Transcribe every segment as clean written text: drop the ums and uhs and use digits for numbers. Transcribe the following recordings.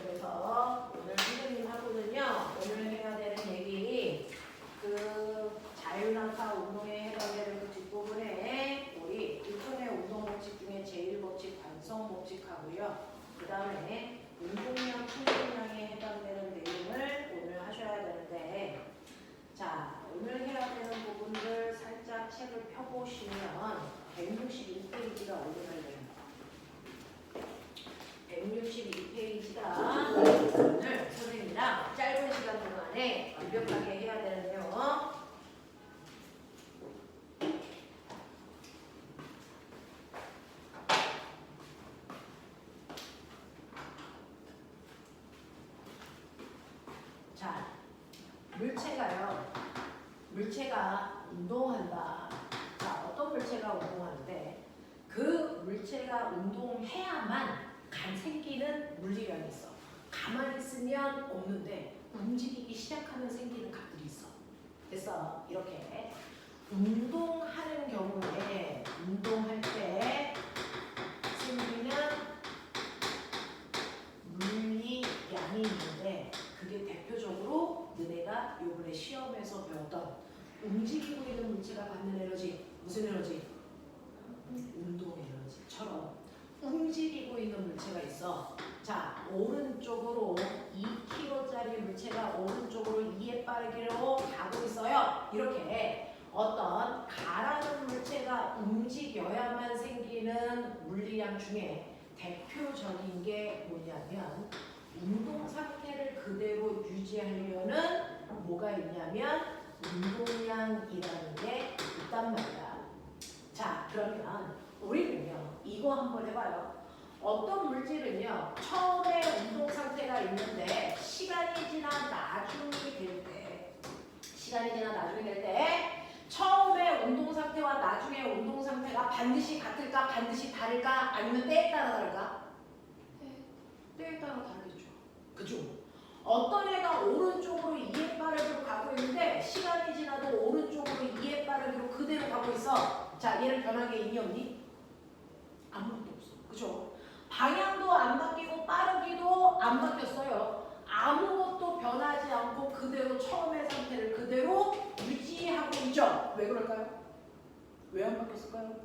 그래서 오늘 선생님하고는요, 오늘 해야 되는 얘기, 그 자유낙하 운동에 해당되는 그 뒷부분에 우리 일종의 운동 법칙 중에 제1법칙 관성 법칙하고요. 그 다음에 운동량, 충동량에 해당되는 내용을 오늘 하셔야 되는데, 자, 오늘 해야 되는 부분들 살짝 책을 펴보시면 161페이지가 올라가요. 162페이지가 오늘 선생님이랑 짧은 시간 동안에 완벽하게 해야 되는데요. 자, 물체가 운동한다. 자, 어떤 물체가 운동하는데 그 물체가 운동해야만 생기는 물리량이 있어. 가만히 있으면 없는데 움직이기 시작하면 생기는 값들이 있어. 그래서 이렇게 운동하는 경우에 운동할 때 생기는 물리량이 있는데 그게 대표적으로 너네가 요번에 시험에서 배웠던 움직이고 있는 물체가 받는 에너지, 무슨 에너지? 운동 에너지처럼 움직이고 있는 물체가 있어. 자, 오른쪽으로 2kg짜리 물체가 오른쪽으로 2의 빠르기로 가고 있어요. 이렇게 어떤 가라는 물체가 움직여야만 생기는 물리량 중에 대표적인 게 뭐냐면 운동 상태를 그대로 유지하려는 뭐가 있냐면 운동량이라는 게 있단 말이야. 자, 그러면 우리는요, 이거 한번 해봐요. 어떤 물질은요, 처음에 운동 상태가 있는데 시간이 지나 나중이 될 때 처음에 운동 상태와 나중에 운동 상태가 반드시 같을까, 반드시 다를까, 아니면 때에 따라 다를까? 때에 따라 다르겠죠. 그죠? 어떤 애가 오른쪽으로 2의 빠르기로 가고 있는데 시간이 지나도 오른쪽으로 2의 빠르기로 그대로 가고 있어. 자, 얘는 변한 게 있니 없니? 아무것도 없어. 그죠? 방향도 안 바뀌고 빠르기도 안 바뀌었어요. 아무것도 변하지 않고 그대로 처음의 상태를 그대로 유지하고 있죠. 왜 그럴까요? 왜 안 바뀌었을까요?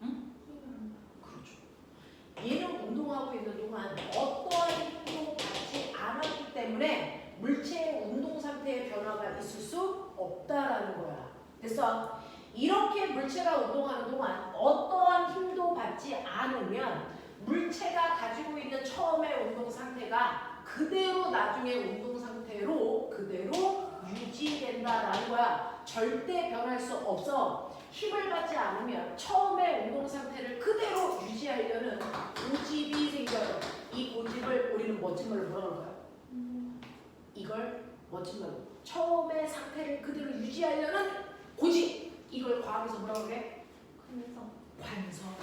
응? 그렇죠. 얘는 운동하고 있는 동안 어떠한 힘도 받지 않았기 때문에 물체의 운동 상태의 변화가 있을 수 없다라는 거야. 됐어? 이렇게 물체가 운동하는 동안 어떠한 힘도 받지 않으면 물체가 가지고 있는 처음의 운동 상태가 그대로 나중에 운동 상태로 그대로 유지된다라는 거야. 절대 변할 수 없어. 힘을 받지 않으면 처음의 운동 상태를 그대로 유지하려는 고집이 생겨요. 이 고집을 우리는 멋진 말로 뭐라 그럴까요? 이걸 멋진 말로 처음의 상태를 그대로 유지하려는 고집. 이걸 과학에서 뭐라고 그래? 관성.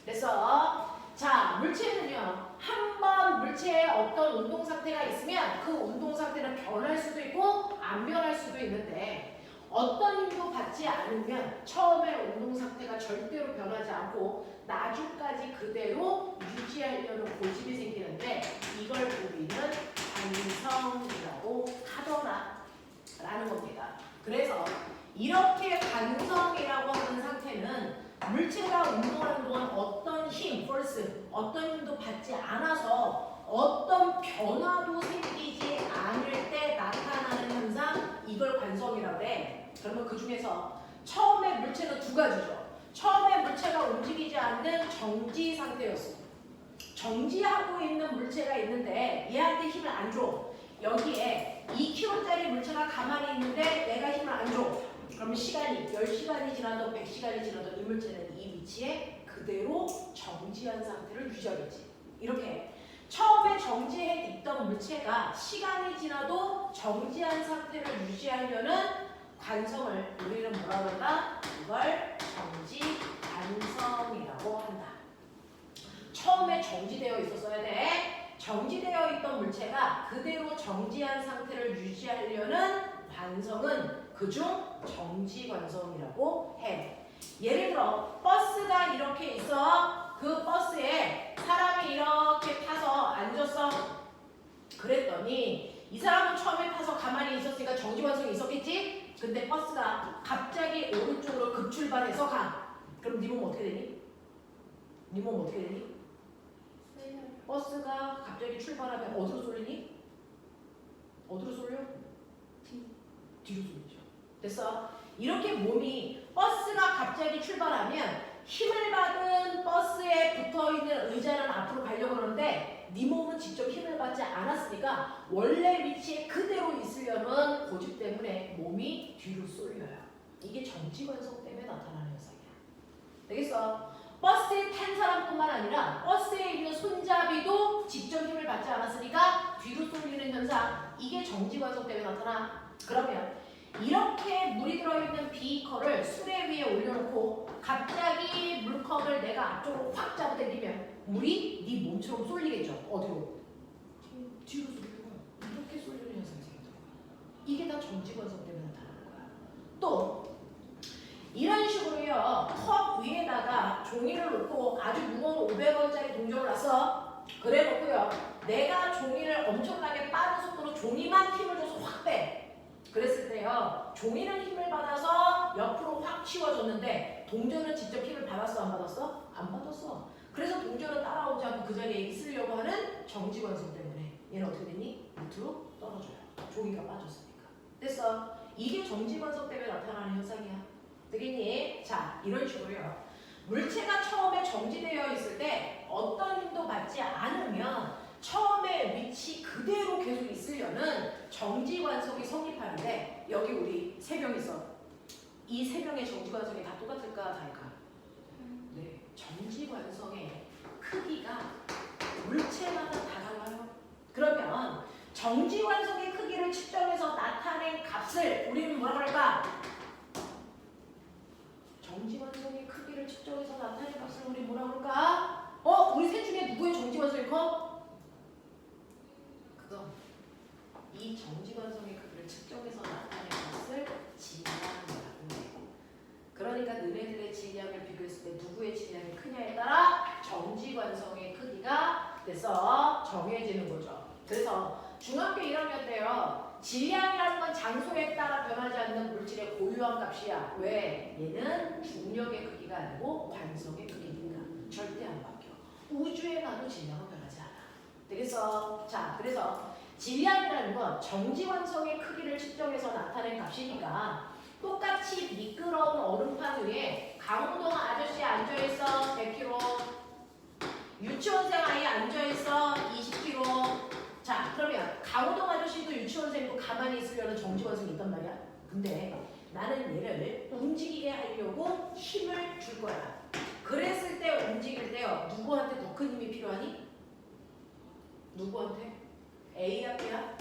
그래서 자, 물체는요, 한번 물체에 어떤 운동 상태가 있으면 그 운동 상태는 변할 수도 있고 안 변할 수도 있는데 어떤 힘도 받지 않으면 처음에 운동 상태가 절대로 변하지 않고 나중까지 그대로 유지하려는 고집이 생기는데 이걸 우리는 관성이라고 하더라 라는 겁니다. 그래서 이렇게 관성이라고 하는 상태는 물체가 운동하는 동안 어떤 힘, force, 어떤 힘도 받지 않아서 어떤 변화도 생기지 않을 때 나타나는 현상, 이걸 관성이라고 해. 그러면 그 중에서 처음에 물체는 두 가지죠. 처음에 물체가 움직이지 않는 정지 상태였어. 정지하고 있는 물체가 있는데 얘한테 힘을 안 줘. 여기에 2kg짜리 물체가 가만히 있는데 내가 힘을 안 줘. 그러면 시간이 10시간이 지나도 100시간이 지나도 이 물체는 이 위치에 그대로 정지한 상태를 유지하겠지. 이렇게 처음에 정지해 있던 물체가 시간이 지나도 정지한 상태를 유지하려는 관성을 우리는 뭐라고 한다? 이걸 정지 관성이라고 한다. 처음에 정지되어 있었어야 돼. 정지되어 있던 물체가 그대로 정지한 상태를 유지하려는 관성은 그중 정지관성이라고 해. 예를 들어 버스가 이렇게 있어. 그 버스에 사람이 이렇게 있었더니 이 사람은 처음에 타서 가만히 있었으니까 정지관성이 있었겠지? 근데 버스가 갑자기 오른쪽으로 급출발해서 가. 그럼 네 몸 어떻게 되니? 네 몸 어떻게 되니? 버스가 갑자기 출발하면 어디로 쏠리니? 어디로 쏠려? 뒤로 쏠리죠. 됐어? 이렇게 몸이 버스가 갑자기 출발하면 힘을 받은 버스에 붙어있는 의자는 앞으로 가려고 하는데 네 몸은 직접 힘을 받지 않았으니까 원래 위치에 그대로 있으려는 고집 때문에 몸이 뒤로 쏠려요. 이게 정지관성 때문에 나타나는 현상이야. 되겠어? 버스에 탄 사람뿐만 아니라 버스에 있는 손잡이도 직접 힘을 받지 않았으니까 뒤로 쏠리는 현상, 이게 정지관성 때문에 나타나. 그러면 이렇게 물이 들어있는 비커를 수레 위에 올려놓고 갑자기 물컵을 내가 앞쪽으로 확 잡아당기면 물이 네 몸처럼 쏠리겠죠. 어디로? 뒤로 쏠리는 거야. 이렇게 쏠리는 현상이 생기더라고요. 이게 다 정지관성 때문에 나타나는 거야. 또 이런 식으로요, 컵 위에다가 종이를 놓고 아주 무거운 500원짜리 동전을 놨어. 그래 놓고요, 내가 종이를 엄청나게 빠른 속도로 종이만 힘을 줘서 확 빼. 그랬을 때요, 종이는 힘을 받아서 옆으로 확 치워줬는데 동전은 직접 힘을 받았어, 안 받았어? 안 받았어. 그래서 동전은 따라오지 않고 그 자리에 있으려고 하는 정지관성 때문에 얘는 어떻게 됐니? 밑으로 떨어져요. 종이가 빠졌으니까. 됐어. 이게 정지관성 때문에 나타나는 현상이야. 되겠니? 자, 이런 식으로요. 물체가 처음에 정지되어 있을 때 어떤 힘도 받지 않으면 처음에 위치 그대로 계속 있으려는 정지관성이 성립하는데 여기 우리 세 명 있어. 이 세 명의 정지관성이 다 똑같을까 다를까? 네, 정지관성의 크기가 물체마다 다 달라요. 그러면 정지관성의 크기를 측정해서 나타낸 값을 우리는 뭐라고 할까? 정지관성의 크기를 측정해서 나타낸 값을 우리 뭐라고 할까? 우리 셋 중에 누구의 정지관성이 커? 그거. 이 정지관성의 크기를 측정해서 나타낸 값을 질량이라고 해. 그러니까 너네들의 질량을 비교했을 때 누구의 질량이 크냐에 따라 정지관성의 크기가 돼서 정해지는 거죠. 그래서 중학교 1학년 때요. 질량이라는 건 장소에 따라 변하지 않는 물질의 고유한 값이야. 왜? 얘는 중력의 크기가 아니고 관성의 크기니까 절대 안 바뀌어. 우주에 가도 질량은 변하지 않아. 되겠어? 자, 그래서 질량이라는 건 정지관성의 크기를 측정해서 나타낸 값이니까 똑같이 미끄러운 얼음판 위에 강호동 아저씨 앉아있어 100kg, 유치원생 아이 앉아있어 20kg. 자, 그러면 강호동 아저씨도 유치원생도 가만히 있으려는 정지관성이 있단 말이야. 근데 나는 얘를 움직이게 하려고 힘을 줄 거야. 그랬을 때 움직일 때요, 누구한테 더 큰 힘이 필요하니? 누구한테? A야, B야?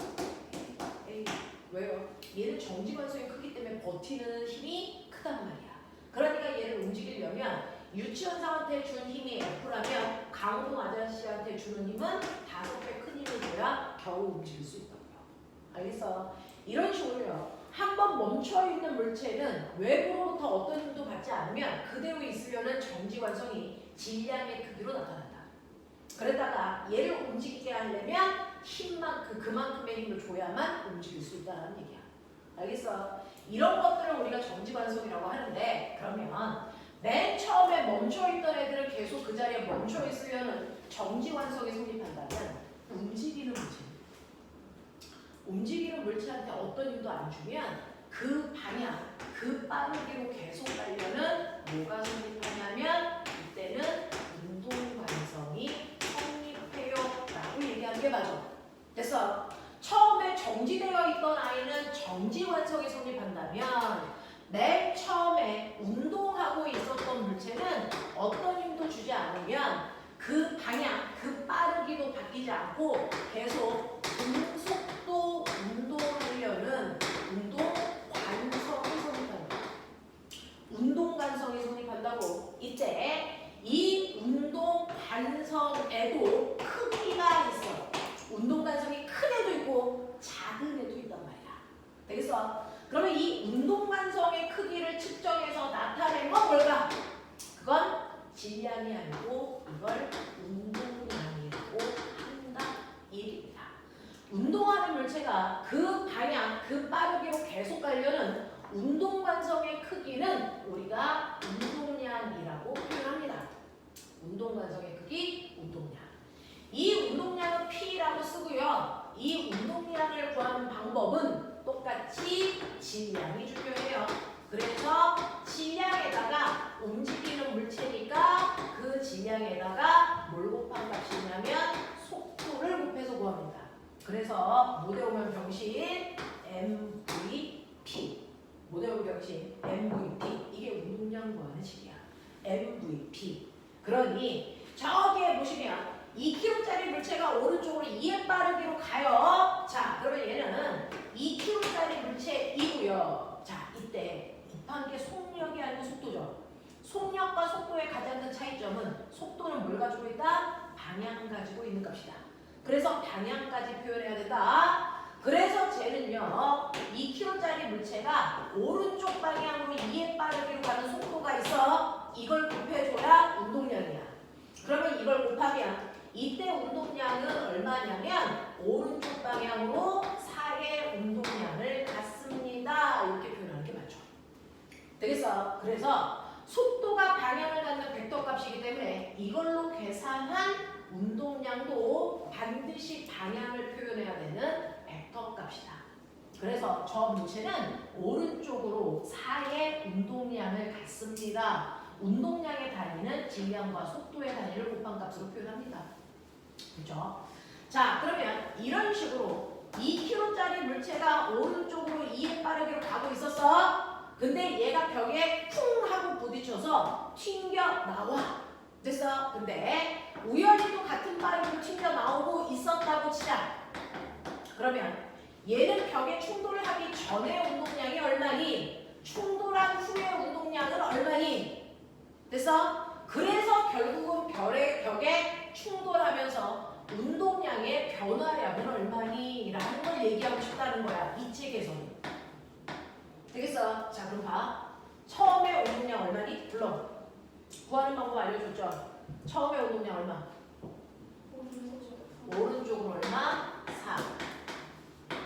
A. 왜요? 얘는 정지관성이 크기 때문에 버티는 힘이 크단 말이야. 그러니까 얘를 움직이려면 유치원생한테 준 힘이 F라면 강호동 아저씨한테 주는 힘은 5배 큰 힘을 줘야 겨우 움직일 수 있다고요. 알겠어? 이런 식으로요. 한번 멈춰있는 물체는 외부로부터 어떤 힘도 받지 않으면 그대로 있으려는 정지관성이 질량의 크기로 나타난다. 그러다가 얘를 움직이게 하려면 그만큼의 힘을 줘야만 움직일 수 있다는 얘기야. 알겠어? 이런 것들을 우리가 정지관성이라고 하는데, 그러면 맨 처음에 멈춰있던 애들을 계속 그 자리에 멈춰있으려는 정지관성이 성립한다면 움직이는 물체한테 어떤 힘도 안 주면 그 방향, 그 빠르기로 계속 가려는 뭐가 성립하냐면 이때는 운동관성이 성립해요 라고 얘기하는 게 맞아. 됐어? 처음에 정지되어 있던 아이는 정지관성이 성립한다면 맨 처음에 운동하고 있었던 물체는 어떤 힘도 주지 않으면 그 방향, 그 빠르기도 바뀌지 않고 계속 등속도 운동하려는 운동관성이 성립한다. 운동관성이 성립한다고. 이때 이 운동관성에도 크기가 있어. 운동관성이 큰 애도 있고 작은 애도 있단 말이야. 되겠어? 그러면 이 운동관성의 크기를 측정해서 나타낸 건 뭘까? 그건 질량이 아니고 이걸 운동량이라고 한다 이 얘기입니다. 운동화 물체가 그 방향, 그 빠르기로 계속 가려는 운동관성의 크기는 우리가 운동량이라고 표현합니다. 운동관성의 크기, 운동량. 이 운동량은 P라고 쓰고요. 이 운동량을 구하는 방법은 똑같이 질량이 중요해요. 그래서 질량에다가 움직이는 물체니까 그 질량에다가 뭘 곱한 값이냐면 속도를 곱해서 구합니다. 그래서 모대오면 병신 MVP, 모대오면 병신 MVP, 이게 운동량 구하는 식이야. MVP. 그러니 저기에 보시면 2kg짜리 물체가 오른쪽으로 2의 빠르기로 가요. 자, 그러면 얘는 2kg짜리 물체이고요. 자, 이때 곱한 게 속력이 아니고 속도죠. 속력과 속도의 가장 큰 차이점은 속도는 뭘 가지고 있다? 방향 가지고 있는 값이다. 그래서 방향까지 표현해야 된다. 그래서 쟤는요, 2kg짜리 물체가 오른쪽 방향으로 2의 빠르기로 가는 속도가 있어. 이걸 곱해줘야 운동량이야. 그러면 이걸 곱하면 이때 운동량은 얼마냐면 오른쪽 방향으로 4의 운동량을 갖습니다. 이렇게 표현하는 게 맞죠. 되겠어? 그래서 속도가 방향을 갖는 벡터 값이기 때문에 이걸로 계산한 운동량도 반드시 방향을 표현해야 되는 벡터 값이다. 그래서 저 물체는 오른쪽으로 4의 운동량을 갖습니다. 운동량의 단위는 질량과 속도의 단위를 곱한 값으로 표현합니다. 그죠? 자, 그러면 이런 식으로 2kg짜리 물체가 오른쪽으로 2의 빠르기로 가고 있었어. 근데 얘가 벽에 쿵 하고 부딪혀서 튕겨 나와. 됐어? 근데 우연히 또 같은 빠르기로 튕겨 나오고 있었다고 치자. 그러면 얘는 벽에 충돌을 하기 전에 운동량이 얼마니? 충돌한 후의 운동량은 얼마니? 됐어? 그래서 결국은 벽에 충돌하면서 운동량의 변화량은 얼마니? 라는 걸 얘기하고 싶다는 거야. 이 책에서는. 되겠어? 자, 그럼 봐. 처음에 운동량 얼마니? 불러. 구하는 방법 알려줬죠? 처음에 운동량 얼마? 오른쪽으로 얼마? 4.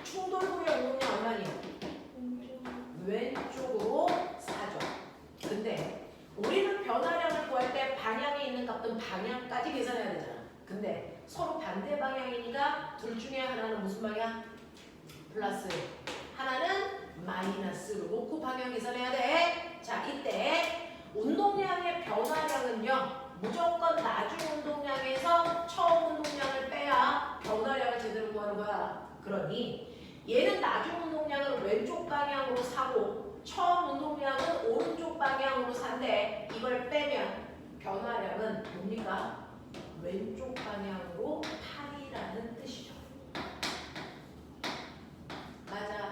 충돌 후의 운동량 얼마니? 왼쪽으로 4죠. 근데 우리는 변화량을 구할 때 방향에 있는 값은 방향까지 계산해야 되잖아. 근데 서로 반대 방향이니까 둘 중에 하나는 무슨 방향? 플러스. 하나는 마이너스로 놓고 방향 계산해야 돼. 자, 이때 운동량의 변화량은요. 무조건 나중 운동량에서 처음 운동량을 빼야 변화량을 제대로 구하는 거야. 그러니 얘는 나중 운동량을 왼쪽 방향으로 사고 처음 운동량은 오른쪽 방향으로 산대. 이걸 빼면 변화량은 뭡니까? 왼쪽 방향으로 8이라는 뜻이죠. 맞아.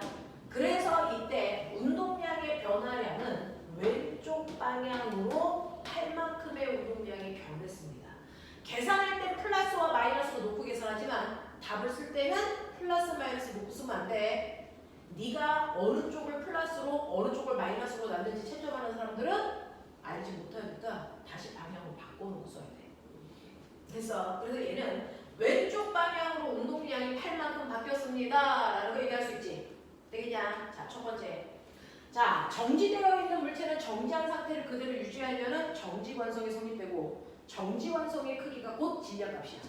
그래서 이때 운동량의 변화량은 왼쪽 방향으로 8만큼의 운동량이 변했습니다. 계산할 때 플러스와 마이너스로 놓고 계산하지만 답을 쓸 때는 플러스 마이너스 놓고 쓰면 안 돼. 네가 어느 쪽을 플러스로 어느 쪽을 마이너스로 놨는지 채점하는 사람들은 알지 못하니까 다시 방향을 바꿔놓고 써야 돼. 됐어. 그래서 얘는 왼쪽 방향으로 운동량이 8만큼 바뀌었습니다. 라는 거 얘기할 수 있지. 되겠냐? 자, 첫 번째. 자, 정지되어 있는 물체는 정지한 상태를 그대로 유지하려는 정지관성이 성립되고 정지관성의 크기가 곧 질량값이야.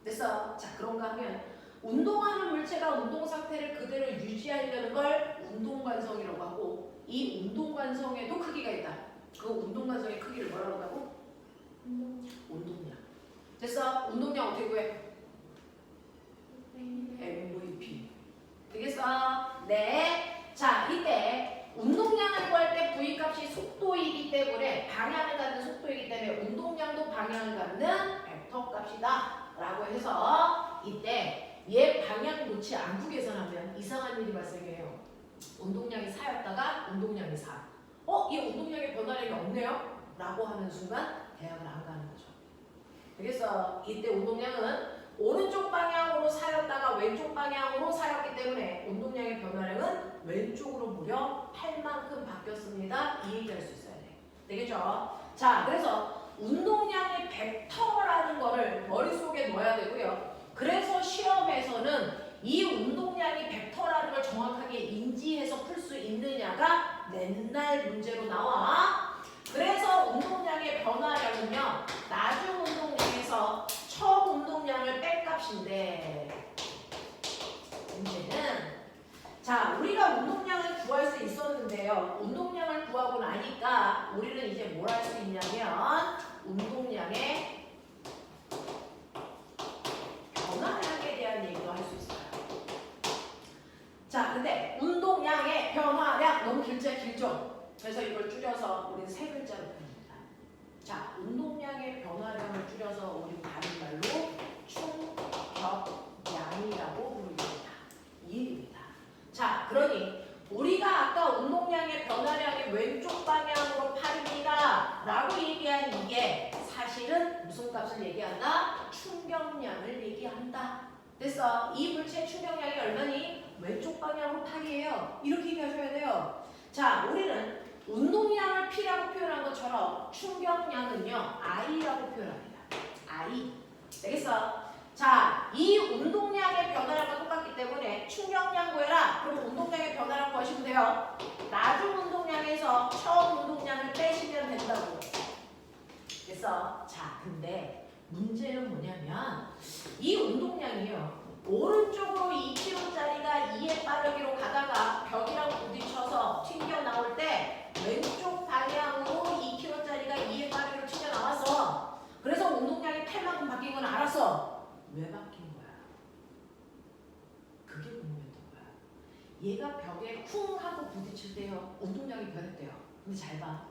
됐어? 자, 그런가 하면 운동하는 물체가 운동 상태를 그대로 유지하려는 걸 운동관성이라고 하고 이 운동관성에도 크기가 있다. 그 운동관성의 크기를 뭐라고 한다고? 운동량. 됐어? 운동량 어떻게 구해? MVP. 되겠어? 네. 자, 이때 운동량을 구할 때 V값이 속도이기 때문에 방향을 갖는 속도이기 때문에 운동량도 방향을 갖는 벡터 값이다. 라고 해서 이때 얘 방향 놓지 않고 계산하면 이상한 일이 발생해요. 운동량이 4였다가 운동량이 4. 이 운동량의 변화량이 없네요? 라고 하는 순간 대학을 안 가는 거죠. 되겠어? 이때 운동량은 오른쪽 방향으로 4였다가 왼쪽 방향으로 4였기 때문에 운동량의 변화량은 왼쪽으로 무려 8만큼 바뀌었습니다. 이 얘기할 수 있어야 돼. 되겠죠? 자, 그래서 운동량의 벡터라는 거를 머릿속에 넣어야 되고요. 그래서 시험에서는 이 운동량이 맨날 문제로 나와. 그래서 운동량의 변화량은요, 나중 운동량에서 처음 운동량을 뺀 값인데, 문제는 자, 우리가 운동량을 구할 수 있었는데요. 운동량을 구하고 나니까 우리는 이제 뭘 할 수 있냐면 운동량의 변화량에 대한 얘기도 할 수 있어요. 자, 근데 운동량의 변화량 너무 길죠? 그래서 이걸 줄여서 우리는 세 글자로 풉니다. 자, 운동량의 변화량을 줄여서 우리 다른 말로 충격량이라고 부릅니다. 이 얘기입니다. 자, 그러니 우리가 아까 운동량의 변화량의 왼쪽 방향으로 8입니다 라고 얘기한 이게 사실은 무슨 값을 얘기한다? 충격량을 얘기한다. 됐어. 이 물체의 충격량이 얼마니? 왼쪽 방향으로 8이에요. 이렇게 얘기하셔야 돼요. 자, 우리는 운동량을 P라고 표현한 것처럼 충격량은요 I라고 표현합니다. I. 되겠어? 자, 이 운동량의 변화량과 똑같기 때문에 충격량 구해라. 그럼 운동량의 변화량 구하시면 돼요. 나중 운동량에서 처음 운동량을 빼시면 된다고. 됐어? 자, 근데 문제는 뭐냐면 이 운동량이요. 오른쪽으로 2kg짜리가 2의 빠르기로 가다가 벽이랑 부딪혀서 튕겨 나올 때 왼쪽 방향으로 2kg짜리가 2의 빠르기로 튕겨 나왔어. 그래서 운동량이 8만큼 바뀐 건 알았어. 왜 바뀐 거야? 그게 궁금했던 거야. 얘가 벽에 쿵 하고 부딪힐 때요. 운동량이 변했대요. 근데 잘 봐.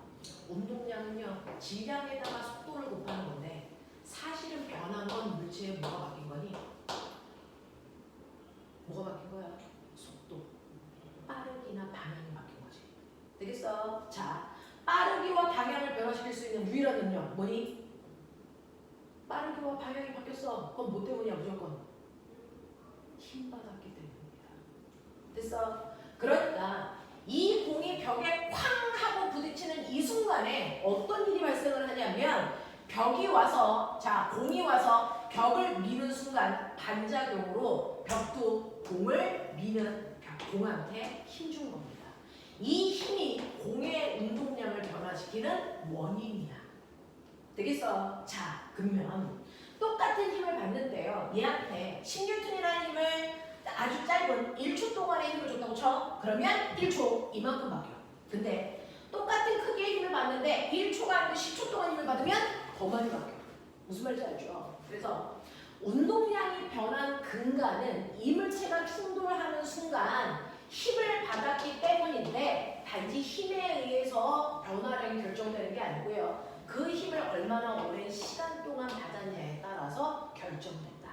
운동량은요. 질량에다가 속도를 곱하는 건데 사실은 변한 건 물체에 뭐가 바뀐 거니? 뭐가 바뀐 거야? 속도. 빠르기나 방향이 바뀐 거지. 되겠어? 자, 빠르기와 방향을 변화시킬 수 있는 유일한 능력 뭐니? 빠르기와 방향이 바뀌었어. 그건 뭐 때문이야? 무조건 힘 받았기 때문입니다. 됐어? 그러니까 이 공이 벽에 쾅 하고 부딪히는 이 순간에 어떤 일이 발생을 하냐면 벽이 와서 자 공이 와서 벽을 미는 순간 반작용으로 벽도 공을 미는 공한테 힘 준 겁니다. 이 힘이 공의 운동량을 변화시키는 원인이야. 되겠어? 자, 그러면 똑같은 힘을 받는데요. 얘한테 10N이라는 힘을 아주 짧은 1초 동안의 힘을 줬다고 쳐? 그러면 1초 이만큼 바뀌어. 근데 똑같은 크기의 힘을 받는데 1초가 아니고 10초 동안 힘을 받으면 더 많이 바뀌어. 무슨 말인지 알죠? 그래서 운동량이 변한 근간은 이물체가 충돌하는 순간 힘을 받았기 때문인데 단지 힘에 의해서 변화량이 결정되는 게 아니고요. 그 힘을 얼마나 오랜 시간 동안 받았냐에 따라서 결정된다.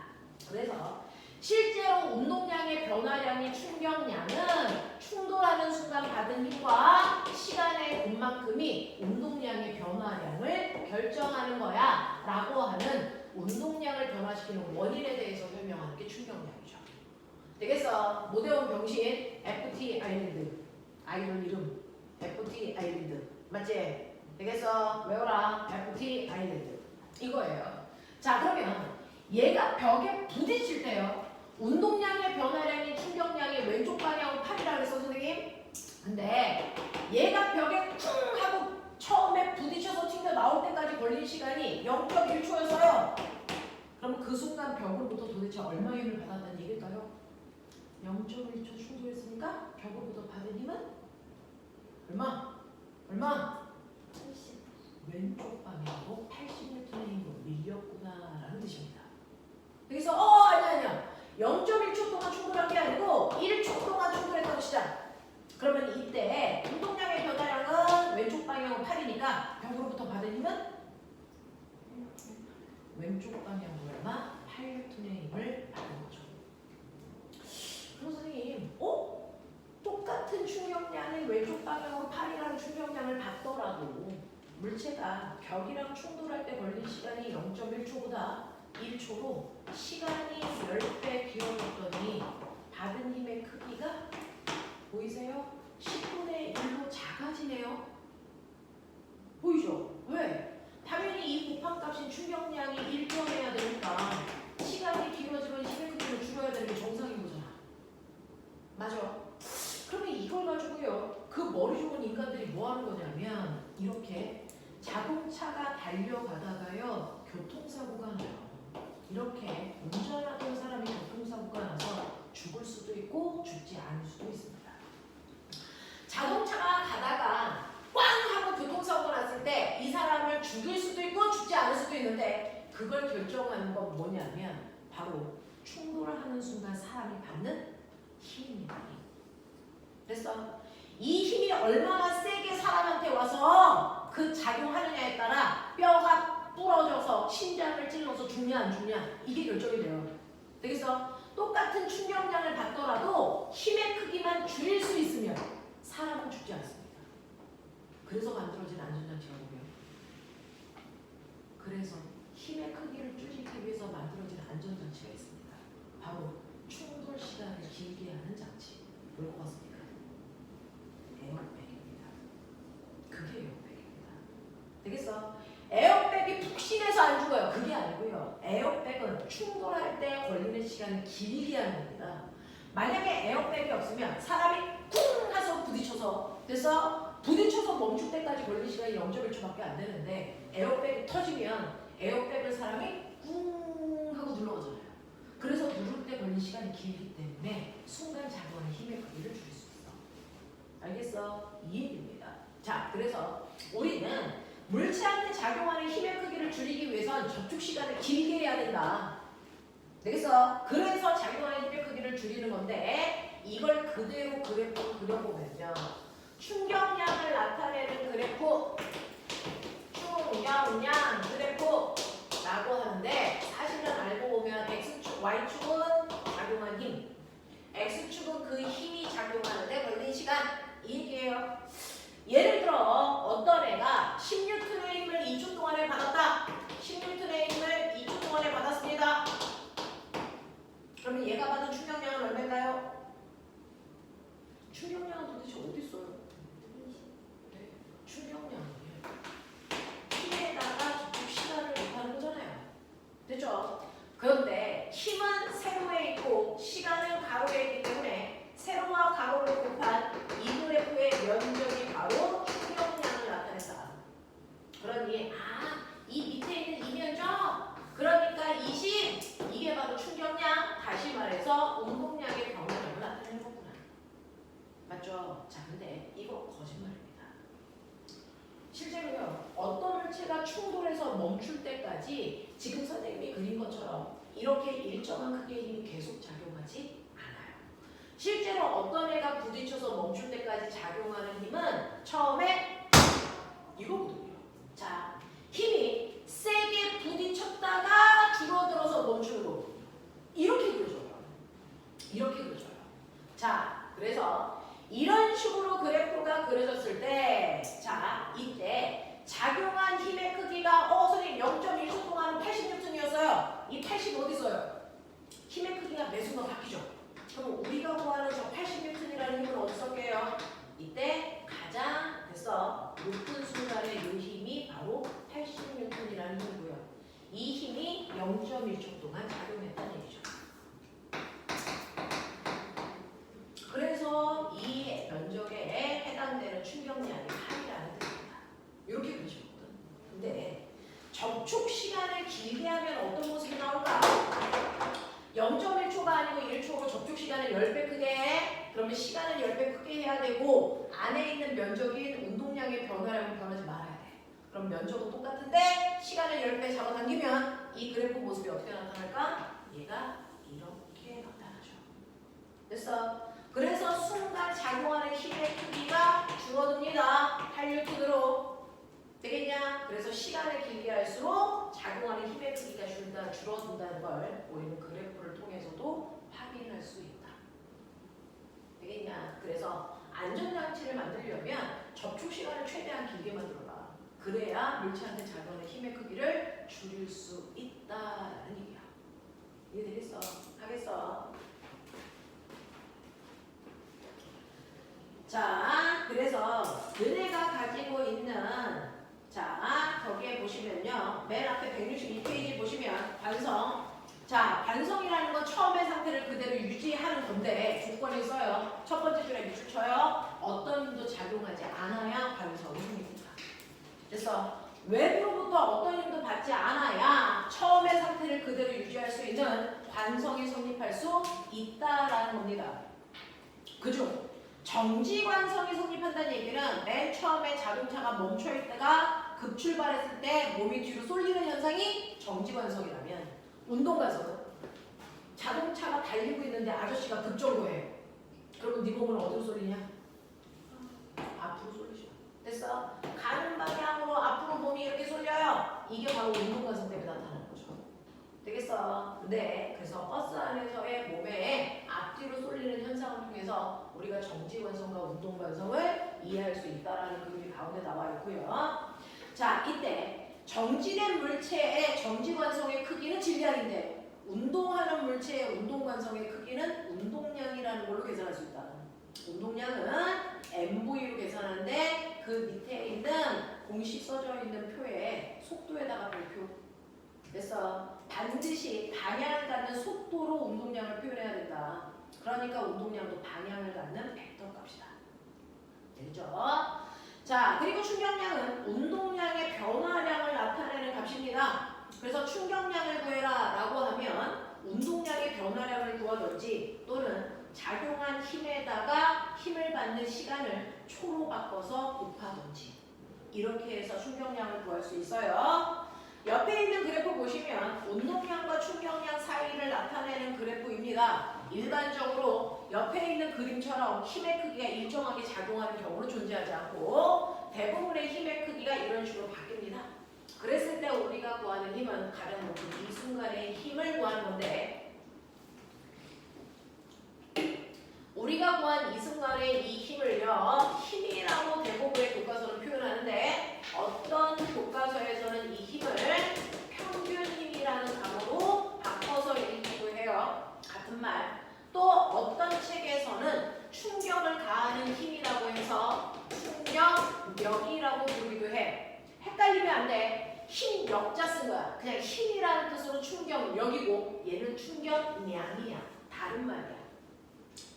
그래서 실제로 운동량의 변화량의 충격량은 충돌하는 순간 받은 힘과 시간의 곱만큼이 운동량의 변화량을 결정하는 거야 라고 하는 운동량을 변화시키는 원인에 대해서 설명하는 게 충격량이죠. 되겠어? 모대원 병신 FT 아일랜드 아이돌 이름 FT 아일랜드 맞지? 되겠어? 외워라. FT 아일랜드 이거예요. 자, 그러면 얘가 벽에 부딪힐 때요. 운동량의 변화량이 충격량의 왼쪽 방향으로 8이라고 그랬어 선생님. 근데 얘가 벽에 쿵 하고 처음에 부딪혀서 튕겨 나올 때까지 걸린 시간이 0.1초였어요. 그럼 그 순간 벽으로부터 도대체 얼마 힘을 받았다는 얘기일까요? 0.1초 충돌했으니까 벽으로부터 받은 힘은 얼마? 80. 왼쪽 방향으로 80N의 힘으로 밀렸구나라는 뜻입니다. 여기서 아니야 0.1초 동안 충돌한 게 아니고 1초 동안 충돌했다고 시작. 그러면 이때 운동량의 변화량은 왼쪽 방향으로 8이니까 벽으로부터 받은 힘은 왼쪽 방향으로 얼마? 8N의 힘을 받은 거죠. 그럼 선생님 똑같은 충격량이 왼쪽 방향으로 8이라는 충격량을 받더라도 물체가 벽이랑 충돌할 때 걸린 시간이 0.1초보다 1초로 시간이 10배 길어졌더니 받은 힘의 크기가 보이세요? 10분의 1로 작아지네요. 보이죠? 왜? 당연히 이 곱한값인 충격량이 1변해야 되니까 시간이 길어지면 힘의 크기를 줄여야 되는 게 정상인 거잖아. 맞아. 그러면 이걸 가지고요. 그 머리 좋은 인간 자동차가 달려가다가요 교통사고가 나요. 이렇게 운전하던 사람이 교통사고가 나서 죽을 수도 있고 죽지 않을 수도 있습니다. 자동차가 가다가 꽝 하고 교통사고가 났을 때 이 사람을 죽일 수도 있고 죽지 않을 수도 있는데 그걸 결정하는 건 뭐냐면 바로 충돌을 하는 순간 사람이 받는 힘입니다. 됐어? 이 힘이 얼마나 세게 사람한테 와서 그 작용하느냐에 따라 뼈가 부러져서 심장을 찔러서 죽냐 안 죽냐 이게 결정이 돼요. 되겠어? 똑같은 충격량을 받더라도 힘의 크기만 줄일 수 있으면 사람은 죽지 않습니다. 그래서 만들어진 안전장치가 뭐예요? 그래서 힘의 크기를 줄이기 위해서 만들어진 안전장치가 있습니다. 바로 충돌 시간을 길게 하는 장치. 뭘 꼽았습니까? 에어백입니다. 그게 에어백입니다. 되겠어? 에어백이 푹신해서 안 죽어요. 그게 아니고요. 에어백은 충돌할 때 걸리는 시간을 길게 하는 겁니다. 만약에 에어백이 없으면 사람이 쿵 해서 부딪혀서 됐어? 부딪혀서 멈출 때까지 걸리는 시간이 0.1초밖에 안 되는데 에어백이 터지면 에어백을 사람이 쿵 하고 눌러가잖아요. 그래서 누를 때 걸리는 시간이 길기 때문에 순간 작용하는 힘의 크기를 줄일 수 있어. 알겠어? 이 얘기입니다. 자, 그래서 우리는 물체한테 작용하는 힘의 크기를 줄이기 위해선 접촉 시간을 길게 해야 된다. 되겠어? 그래서 작용하는 힘의 크기를 줄이는 건데 이걸 그대로 그래프로 그려보면요. 충격량을 나타내는 그래프, 충격량 그래프라고 하는데 사실은 알고 보면 X축, Y축은 작용한 힘, X축은 그 힘이 작용하는데 걸린 시간 이 얘기예요. 예를 들어 어떤 애가 10N의 힘을 2초 동안에 받았다. 10N의 힘을 2초 동안에 받았습니다. 그러면 얘가 받은 충격량은 얼마인가요? 충격량은 도대체 어디 있어요? 네, 충격량이에요. 힘에다가 접촉 시간을 곱하는 거잖아요. 됐죠? 그런데 힘은 세로에 있고 시간은 가로에 있기 때문에 세로와 가로를 곱한 이 그래프의 면적이 바로 충격량을 나타낸다. 그러니 이 밑에 있는 이 면적 그러니까 20 이게 바로 충격량 다시 말해서 운동량의 변화량을 나타내는 거구나. 맞죠? 자, 근데 이거 거짓말입니다. 실제로요. 어떤 물체가 충돌해서 멈출 때까지 지금 선생님이 그린 것처럼 이렇게 일정한 크기의 힘이 계속 작용하지 않아요. 실제로 어떤 애가 부딪혀서 멈출 때까지 작용하는 힘은 처음에 이거거든요. 자, 힘이 세게 부딪혔다가 줄어들어서 멈추는 거거든요. 이렇게 그려져요. 이렇게 그려져요. 자, 그래서 이런 식으로 그래프가 그려졌을 때, 자, 이때 작용한 힘의 크기가 선생님 0.1초 동안 80N이었어요. 이 80 어디 있어요? 힘의 크기가 매 순간 바뀌죠. 그럼 우리가 구하는 저 80N이라는 힘은 어디 쓸게요? 이때 가장 됐어 높은 순간의 이 힘이 바로 80N이라는 힘이고요. 이 힘이 0.1초 동안 작용했다는 얘기죠. 그래서 이 면적에 해당되는 충격량이 8이라는 뜻입니다. 이렇게 그리시거든. 근데 접촉 시간을 길게 하면 어떤 모습이 나올까? 0.1초가 아니고 1초로 접촉 시간을 10배 크게 해. 그러면 시간을 10배 크게 해야 되고 안에 있는 면적인 운동량의 변화량은 변하지 말아야 돼. 그럼 면적은 똑같은데 시간을 10배 잡아당기면 이 그래프 모습이 어떻게 나타날까? 얘가 이렇게 나타나죠. 됐어? 그래서 순간 작용하는 힘의 크기가 줄어듭니다. 8N으로. 되겠냐? 그래서 시간을 길게 할수록 작용하는 힘의 크기가 줄어든다는 걸 우리는 그래프를 통해서도 확인할 수 있다. 되겠냐? 그래서 안전장치를 만들려면 접촉 시간을 최대한 길게 만들어라. 그래야 물체한테 작용하는 힘의 크기를 줄일 수 있다라는 얘기야. 이해되겠어? 하겠어? 자, 그래서 너네가 가지고 있는 자, 거기에 보시면요. 맨 앞에 162페이지 보시면 반성. 자, 반성이라는 건 처음의 상태를 그대로 유지하는 건데 조건이 써요. 첫 번째 줄에 밑줄 쳐요. 어떤 힘도 작용하지 않아야 반성이 생깁니다. 그래서 외부로부터 어떤 힘도 받지 않아야 처음의 상태를 그대로 유지할 수 있는 관성이 성립할 수 있다라는 겁니다. 그죠? 정지 관성이 성립한다는 얘기는 맨 처음에 자동차가 멈춰 있다가 급출발했을 때 몸이 뒤로 쏠리는 현상이 정지 관성이라면, 운동 관성은 자동차가 달리고 있는데 아저씨가 급정거 해. 그러면 네 몸은 어디로 쏠리냐? 앞으로 쏠리죠. 됐어? 가는 방향으로 앞으로 몸이 이렇게 쏠려요. 이게 바로 운동 관성 때문에 나타나는 거죠. 되겠어? 네. 그래서 버스 안에서의 몸에 앞뒤로 쏠리는 현상을 통해서 우리가 정지 관성과 운동 관성을 이해할 수 있다라는 그림이 가운데 나와 있고요. 자, 이때 정지된 물체의 정지 관성의 크기는 질량인데 운동하는 물체의 운동 관성의 크기는 운동량이라는 걸로 계산할 수 있다. 운동량은 MV로 계산하는데 그 밑에 있는 공식 써져 있는 표에 속도에다가 별표. 그래서 반드시 방향을 갖는 속도로 운동량을 표현해야 된다. 그러니까 운동량도 방향을 갖는 벡터 값이다. 되죠? 자, 그리고 충격량은 운동량의 변화량을 나타내는 값입니다. 그래서 충격량을 구해라 라고 하면 운동량의 변화량을 구하든지 또는 작용한 힘에다가 힘을 받는 시간을 초로 바꿔서 곱하든지 이렇게 해서 충격량을 구할 수 있어요. 옆에 있는 그래프 보시면 운동량과 충격량 사이를 나타내는 그래프입니다. 일반적으로 옆에 있는 그림처럼 힘의 크기가 일정하게 작용하는 경우는 존재하지 않고 대부분의 힘의 크기가 이런 식으로 바뀝니다. 그랬을 때 우리가 구하는 힘은 가령 높은 이 순간의 힘을 구하는 건데 우리가 구한 이 순간의 이 힘을요 힘이라고 대부분의 교과서는 표현하는데 어떤 교과서에서는 이 힘을 평균 힘이라는 단어로 바꿔서 읽기도 해요. 같은 말. 또 어떤 책에서는 충격을 가하는 힘이라고 해서 충격력이라고 부르기도 해. 헷갈리면 안 돼. 힘력자 쓴 거야. 그냥 힘이라는 뜻으로 충격력이고 얘는 충격량이야. 다른 말이야.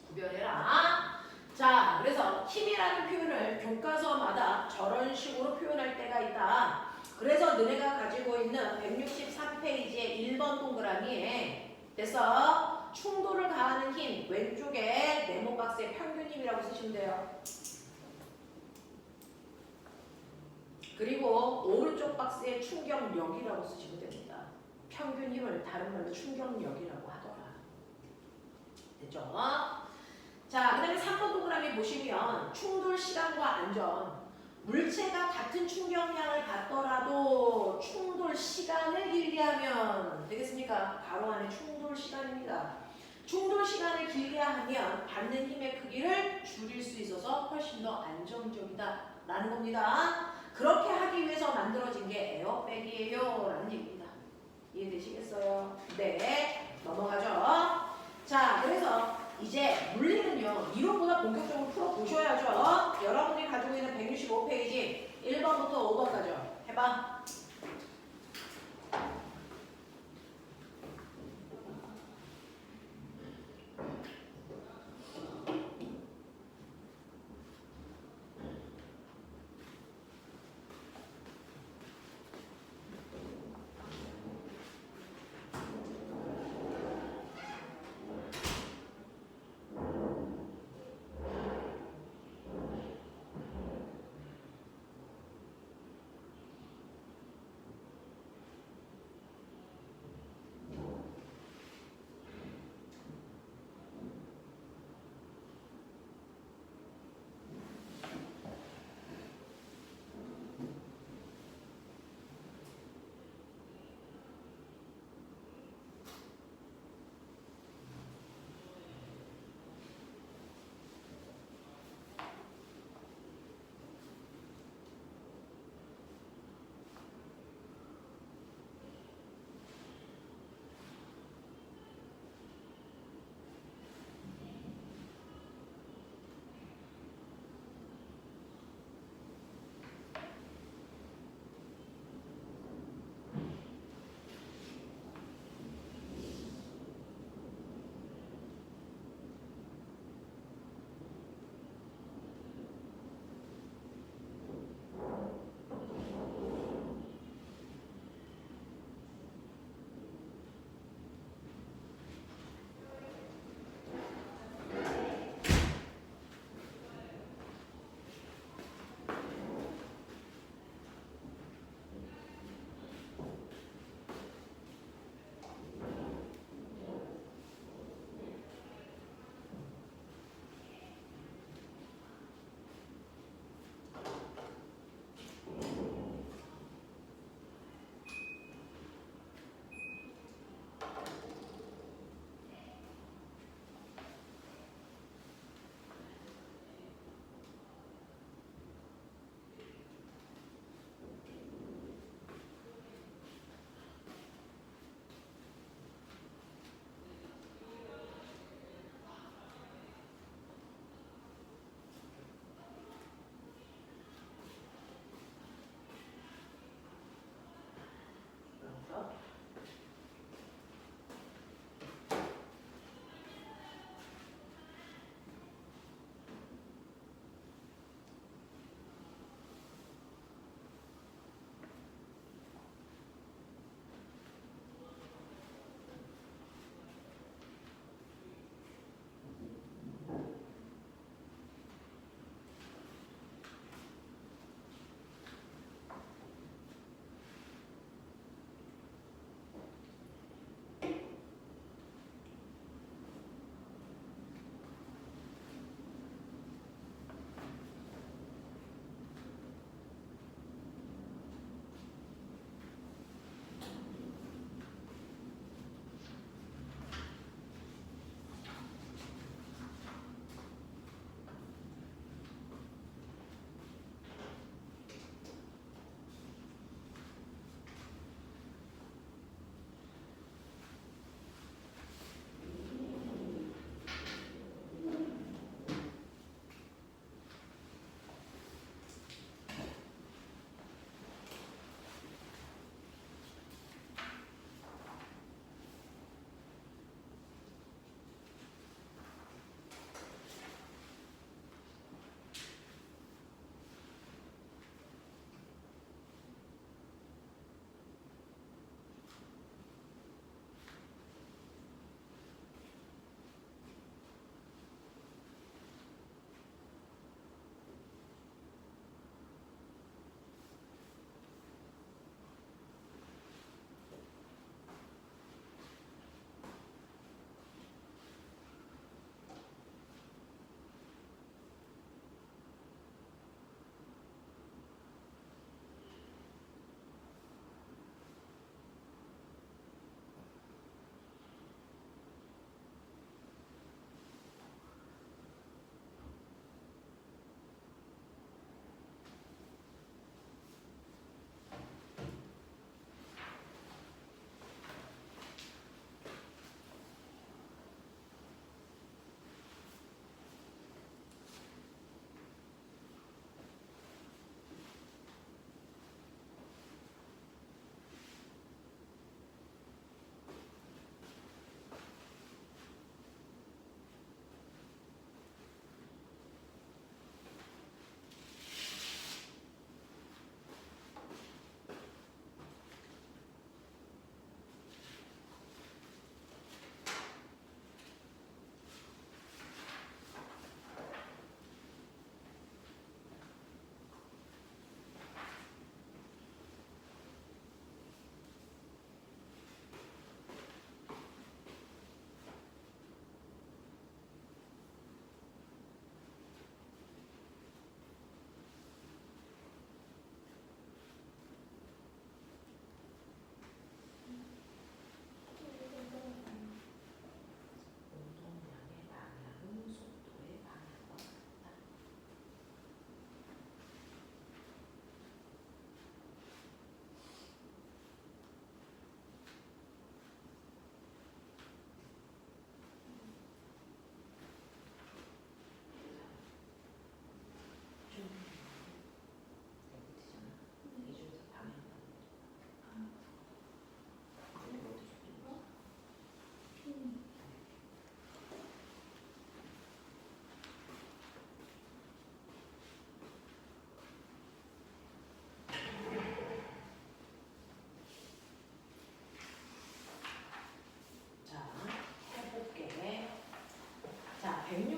구별해라. 자, 그래서 힘이라는 표현을 교과서마다 저런 식으로 표현할 때가 있다. 그래서 너네가 가지고 있는 163페이지의 1번 동그라미에 그래서 충돌을 가하는 힘 왼쪽에 네모 박스의 평균 힘이라고 쓰시면 돼요. 그리고 오른쪽 박스에 충격력이라고 쓰시면 됩니다. 평균 힘을 다른 말로 충격력이라고 하더라. 됐죠? 자, 그 다음에 3번 동그라미 보시면 충돌 시간과 안전. 물체가 같은 충격량을 받더라도 충돌 시간을 길게 하면 되겠습니까? 가로 안에 충돌 시간입니다. 충돌 시간을 길게 하면 받는 힘의 크기를 줄일 수 있어서 훨씬 더 안정적이다 라는 겁니다. 그렇게 하기 위해서 만들어진 게 에어백이에요 라는 얘기입니다. 이해되시겠어요? 네, 넘어가죠. 자, 그래서 이제 물리는요 이론보다 본격적으로 풀어보셔야죠. 여러분이 가지고 있는 165페이지 1번부터 5번까지 해봐.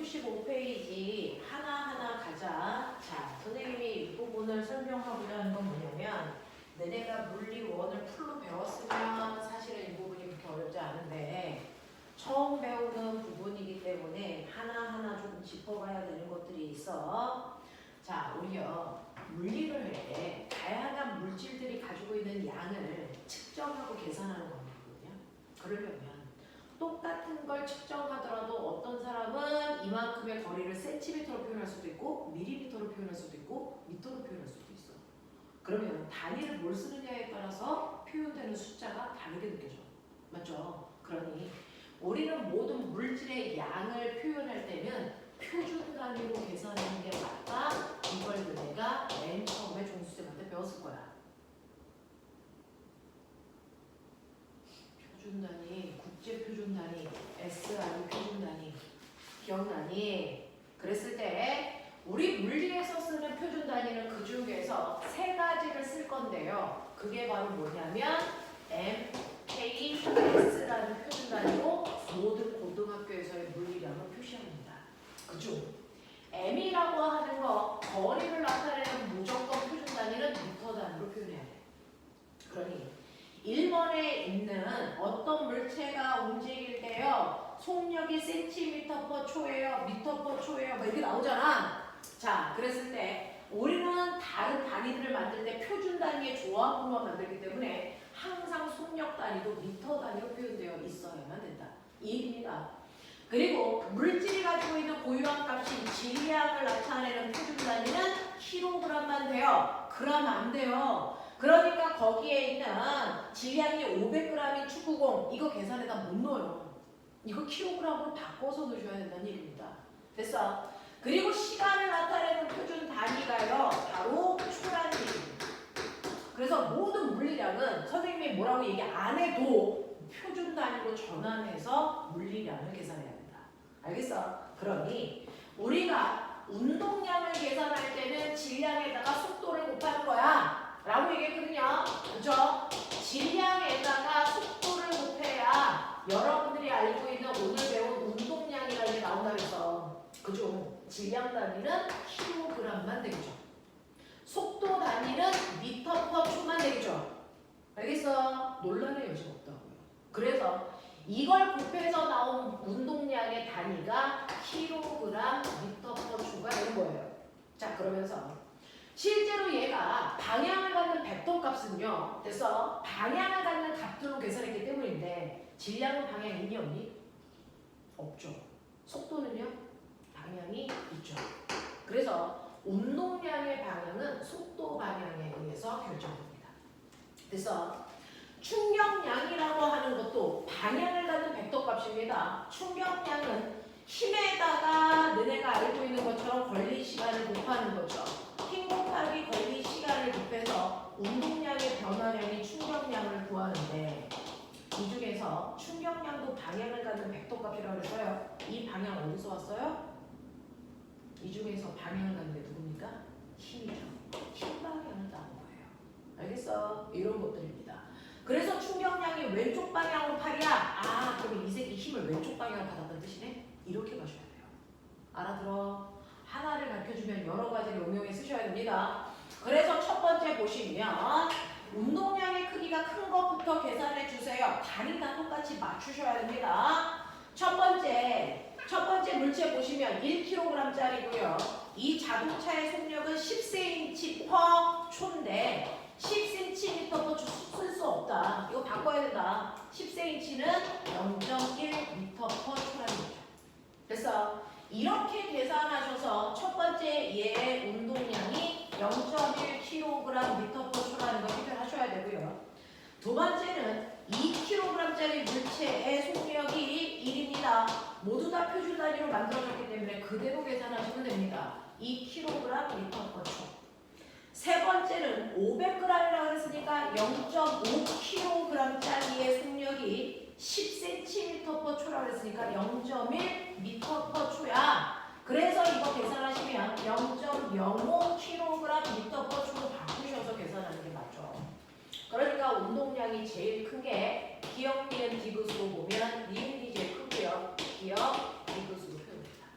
165페이지 하나하나 가자. 자, 선생님이 이 부분을 설명하고자 하는 건 뭐냐면 너네가 물리 1을 풀로 배웠으면 사실은 이 부분이 그렇게 어렵지 않은데 처음 배우는 부분이기 때문에 하나하나 조금 짚어봐야 되는 것들이 있어. 자, 우리요 물리를 할 때 다양한 물질들이 가지고 있는 양을 측정하고 계산하는 거거든요. 그러려면 똑같은 걸 측정하더라도 어떤 사람은 이만큼의 거리를 센티미터로 표현할 수도 있고 밀리미터로 표현할 수도 있고 미터로 표현할 수도 있어. 그러면 단위를 뭘 쓰느냐에 따라서 표현되는 숫자가 다르게 느껴져. 맞죠? 그러니 우리는 모든 물질의 양을 표현할 때는 표준 단위로 계산하는 게 맞다. 이걸 내가 맨 처음에 종수쌤한테 배웠을 거야. 표준 단위, 국제 표준 단위, SI 표준 단위 기억나니? 그랬을 때 우리 물리에서 쓰는 표준 단위는 그 중에서 세 가지를 쓸 건데요. 그게 바로 뭐냐면 M, K, S라는 표준 단위로 모든 고등학교에서의 물리량을 표시합니다. 그중 M이라고 하는 거 거리를 나타내는 무조건 표준 단위는 미터 단위로 표현해야 돼. 그러니 1번에 있는 어떤 물체가 움직일 때요 속력이 센티미터 퍼 초예요, 미터 퍼 초예요, 뭐 이렇게 나오잖아. 자, 그랬을 때 우리는 다른 단위들을 만들 때 표준 단위의 조합으로만 만들기 때문에 항상 속력 단위도 미터 단위로 표현되어 있어야만 된다. 이 얘기입니다. 그리고 물질이 가지고 있는 고유한 값인 질량을 나타내는 표준 단위는 킬로그램만 돼요. 그램 안 돼요. 그러니까 거기에 있는 질량이 500g인 축구공 이거 계산에다 못 넣어요. 이거 킬로그램으로 바꿔서 넣으셔야 된다는 얘기입니다. 됐어? 그리고 시간을 나타내는 표준 단위가요 바로 초라는 얘기입니다. 그래서 모든 물리량은 선생님이 뭐라고 얘기 안 해도 표준 단위로 전환해서 물리량을 계산해야 된다. 알겠어? 그러니 우리가 운동량을 계산할 때는 질량에다가 속도를 곱하는 거야 라고 얘기했거든요. 그죠? 질량에다가 속도를 곱해야 여러분들이 알고 있는 오늘 배운 운동량이라는 게 나온다 그래서 그죠? 질량 단위는 킬로그램만 되겠죠. 속도 단위는 미터 퍼 초만 되겠죠. 알겠어? 논란의 여지가 없다고요. 그래서 이걸 곱해서 나온 운동량의 단위가 킬로그램 미터 퍼 초가 되는 거예요. 자, 그러면서 실제로 얘가 방향을 갖는 벡터 값은요. 그래서 방향을 갖는 값들로 계산했기 때문인데 질량은 방향이 있니 없니? 없죠. 속도는요? 방향이 있죠. 그래서 운동량의 방향은 속도 방향에 의해서 결정됩니다. 그래서 충격량이라고 하는 것도 방향을 갖는 벡터 값입니다. 충격량은 힘에다가 너네가 알고 있는 것처럼 걸린 시간을 곱하는 거죠. 힘 곱하기 걸린 시간을 곱해서 운동량의 변화량이 충격량을 구하는데 이 중에서 충격량도 방향을 갖는 벡터 값이라고 했어요. 이 방향 어디서 왔어요? 이 중에서 방향을 갖는 게 누굽니까? 힘이죠. 힘 방향을 따온 거예요. 알겠어? 이런 것들입니다. 그래서 충격량이 왼쪽 방향으로 8이야. 아, 그럼 이 새끼 힘을 왼쪽 방향으로 받았다는 뜻이네? 이렇게 가셔야 돼요. 알아들어? 하나를 가르쳐주면 여러 가지를 응용해 쓰셔야 됩니다. 그래서 첫 번째 보시면 운동량의 크기가 큰 것부터 계산해 주세요. 단위 다 똑같이 맞추셔야 됩니다. 첫 번째 물체 보시면 1kg짜리고요. 이 자동차의 속력은 10cm per 초인데 10cm per 초 쓸 수 없다. 이거 바꿔야 된다. 10cm는 0.1m per 초라는 거죠. 그래서 이렇게 계산하셔서 첫 번째 얘의 운동량이 0.1kg 미터 per 초라는 걸 해결하셔야 되고요. 두 번째는 2kg짜리 물체의 속력이 1입니다. 모두 다 표준 단위로 만들어졌기 때문에 그대로 계산하시면 됩니다. 2kg 미터 per 초. 세 번째는 500g이라고 했으니까 0.5kg짜리의 속력이 10cm per 초라고 했으니까 0.1m per 초야. 그래서 이거 계산하시면 0.05kg 미터 per 초로 바꾸셔서 계산하는 게 맞죠. 그러니까 운동량이 제일 큰 게 기역, 니은, 디귿으로 보면 니은이 제일 크고요. 기역, 디귿으로 표현됩니다.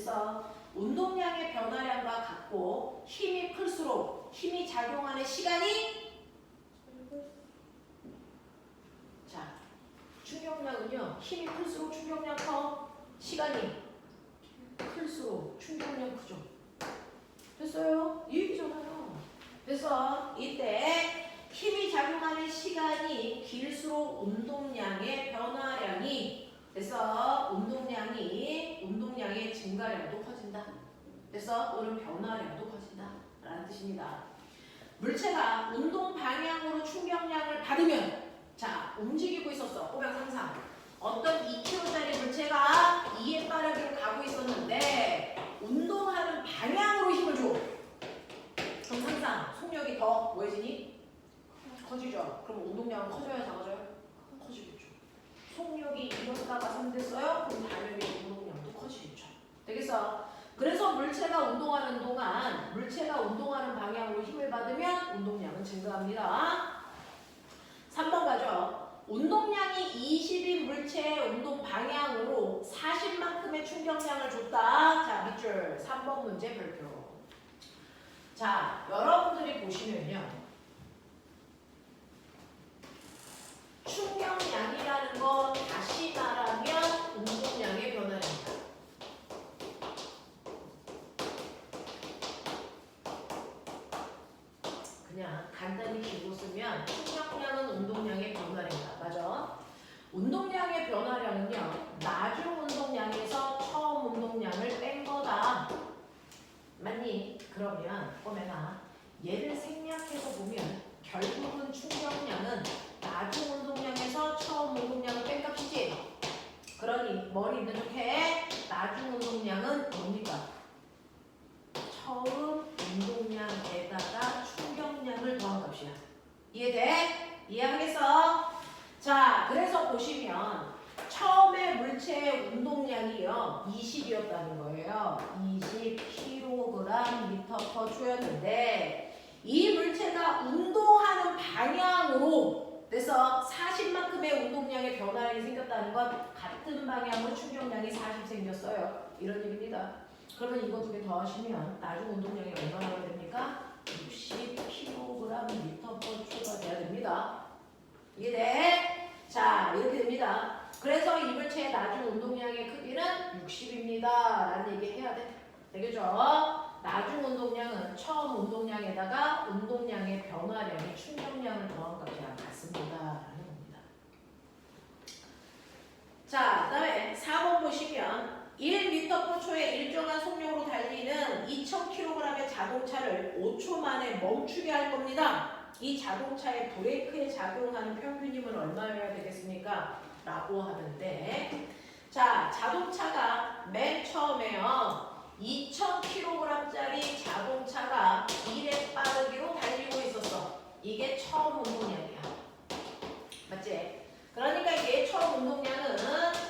됐어. 운동량의 변화량과 같고 힘이 클수록 힘이 작용하는 시간이 자 충격량은요. 힘이 클수록 충격량 커. 시간이 클수록 충격량 크죠. 됐어요? 이 얘기잖아요. 그래서 이때 힘이 작용하는 시간이 길수록 운동량의 변화량이 그래서 운동량의 증가량도 커진다. 그래서 또는 변화량도 커진다 라는 뜻입니다. 물체가 운동 방향으로 충격량을 받으면 자 움직이고 있었어. 꼬박 상상 어떤 2kg짜리 물체가 2의 빠르기로 가고 있었는데 운동하는 방향으로 힘을 줘. 그럼 상상 속력이 더 뭐해지니? 커지죠. 그럼 운동량은 커져야 작아져요? 커지겠죠. 속력이 이렇다가 3 됐어요? 그럼 당연히 운동량도 커지겠죠. 되겠어? 그래서 물체가 운동하는 방향으로 힘을 받으면 운동량은 증가합니다. 3번 가죠. 운동량이 20인 물체의 운동 방향으로 40만큼의 충격량을 줬다. 자, 밑줄 3번 문제 발표. 자, 여러분들이 보시면요. 충격량이라는 건 다시 말하면 운동량의 변화입니다. 그냥 간단히 기고 쓰면 충격량은 운동량의 변화량이다. 맞아? 운동량의 변화량은요. 나중 운동량에서 처음 운동량을 뺀 거다. 맞니? 그러면 꼬매나 얘를 생략해서 보면 결국은 충격량은 나중 운동량에서 처음 운동량을 뺀 값이지. 그러니 머리 있는 척해. 나중 운동량은 뭡니까? 처음 운동량에다가 충격량을 더한 값이야. 이해돼? 이해하겠어? 자, 그래서 보시면 처음에 물체의 운동량이요 20이었다는 거예요. 20kg/m/초였는데 이 물체가 운동하는 방향으로 그래서 40만큼의 운동량의 변화량이 생겼다는 건 같은 방향으로 충격량이 40 생겼어요. 이런 얘기입니다. 그러면 이거 두 개 더하시면 나중 운동량이 얼마나 됩니까? 60kg/m/초가 돼야 됩니다. 이해돼? 자, 이렇게 됩니다. 그래서 이 물체의 나중 운동량의 크기는 60입니다. 라는 얘기 해야 돼. 되겠죠? 나중 운동량은 처음 운동량에다가 운동량의 변화량이 충격량을 더한 값이랑 같습니다. 라는 겁니다. 자, 그 다음에 4번 보시면 1m/초의 일정한 속력으로 달리는 2000kg의 자동차를 5초 만에 멈추게 할 겁니다. 이 자동차의 브레이크에 작용하는 평균 힘은 얼마여야 되겠습니까? 라고 하는데 자, 자동차가 맨 처음에요 2000kg짜리 자동차가 1의 빠르기로 달리고 있었어. 이게 처음 운동량이야. 맞지? 그러니까 얘 처음 운동량은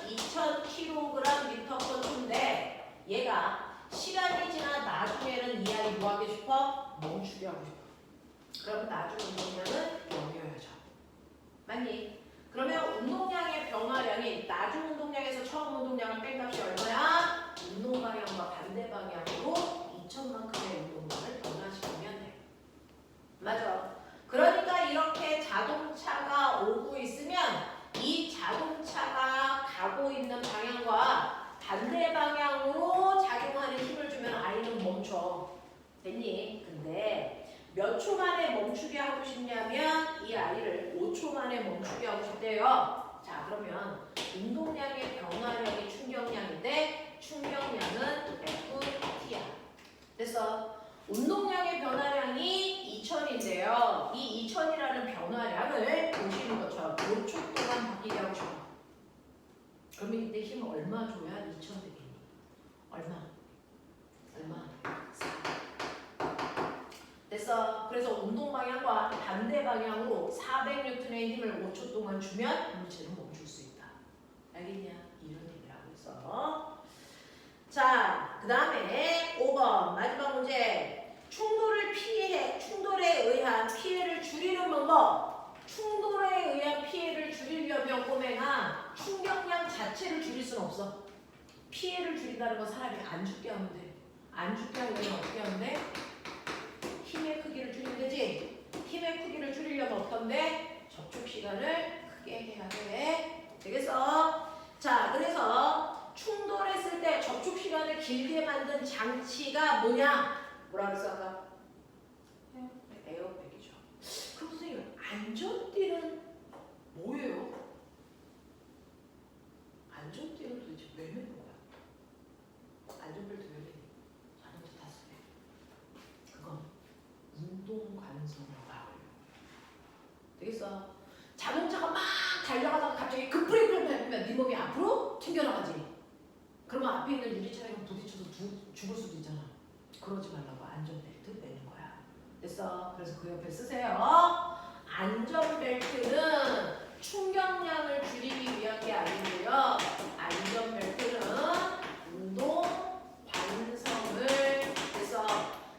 2000kg/m/초인데 얘가 시간이 지나 나중에는 이 아이 뭐 하게 싶어? 멈추게 하고 싶어. 그럼 나중 운동량은 0이어야죠. 맞니? 그러면 운동량의 변화량이 나중 운동량에서 처음 운동량을 뺀 값이 얼마야? 운동 방향과 반대 방향으로 2000만큼의 운동량을 변화시키면 돼. 맞아. 그러니까 이렇게 자동차가 오고 있으면 이 자동차가 가고 있는 방향과 반대 방향으로 작용하는 힘을 주면 아이는 멈춰. 됐니? 근데 몇 초 만에 멈추게 하고 싶냐면 이 아이를 5초 만에 멈추게 하고 싶대요. 자, 그러면 운동량의 변화량이 충격량인데 충격량은 FT야. 그래서 운동량의 변화량이 2000인데요. 이 2000이라는 변화량을 보시는 것처럼 5초 동안 바뀌게 하고 싶어. 그러면 이때 힘을 얼마 줘야 2000 되겠니? 얼마? 4. 됐어. 그래서 운동 방향과 반대 방향으로 400N의 힘을 5초 동안 주면 물체는 멈출 수 있다. 알겠냐? 이런 얘기를 하고 있어. 자, 그 다음에 5번 마지막 문제. 충돌에 의한 피해를 줄이는 방법. 충돌에 의한 피해를 줄이려면 꼬맹아 충격량 자체를 줄일 수는 없어. 피해를 줄인다는 건 사람이 안 죽게 하면 돼. 안 죽게 하려면 어떻게 하면 돼? 힘의 크기를 줄이면 되지. 힘의 크기를 줄이려면 어떤데? 접촉 시간을 크게 해야 돼. 되겠어? 자, 그래서 충돌했을 때 접촉 시간을 길게 만든 장치가 뭐냐? 뭐라 그랬어 아까? 에어백이죠. 그럼 선생님, 안전띠는 뭐예요? 안전띠는 도대체 왜 매는 거야? 안전벨트 왜 매니? 자동차 탔을 때. 그건 운동 관성을 막으려고. 되겠어? 자동차가 막 달려가다가 갑자기 급브레이크를 밟으면 네 몸이 앞으로 튕겨나가지. 그러면 앞에 있는 유리차량에 부딪혀서 죽을 수도 있잖아. 그러지 말라고 안전벨트 매는 거야. 됐어? 그래서 그 옆에 쓰세요. 안전벨트는 충격량을 줄이기 위한 게 아니고요. 안전벨트는 운동 관성을, 그래서